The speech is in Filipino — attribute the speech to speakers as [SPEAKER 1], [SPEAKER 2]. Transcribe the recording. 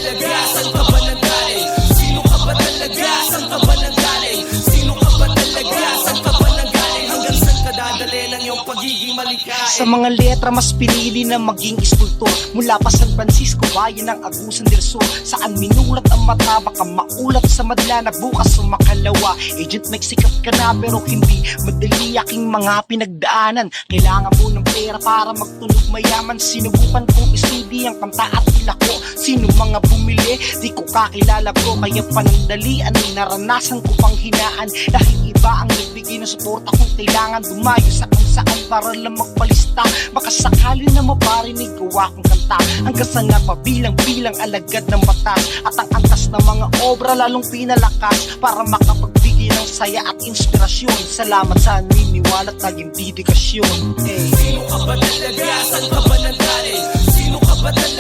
[SPEAKER 1] talaga? Saan ka ba nanggaling? Sino ka ba talaga? Saan ka ba nanggaling? Sino ka ba talaga? Saan ka ba nanggaling? Hanggang saan ka dadalhin ang iyong pagiging malikain?
[SPEAKER 2] Sa mga letra mas pinili na maging iskultor. Mula pa San Francisco, bayan ng Agusan del Sur, saan minulat ang mata, baka maulat sa madla na bukas sumakalawa. Agent Mike, sikat ka na pero hindi madali aking mga pinagdaanan. Kailangan mo ng pera para magtunog mayaman. Sinubukan kong isudi ang kanta at tila ko. Sino mga bumili, di ko kakilala bro. Kaya panandalian ay naranasan ko pang hinaan. Dahil iba ang nagbigay ng suporta kung kailangan dumayo sa kung saan para lang magpalista. Baka sakali na maparinig gawa kong kanta hanggang sa napabilang-bilang alagad ng batas. At ang antas ng mga obra lalong pinalakas para makapagbigay ng saya at inspirasyon. Salamat sa naniniwala at naging dedikasyon.
[SPEAKER 1] Sino ka ba talaga? Saan ka ba nanggaling? Sino ka ba talaga?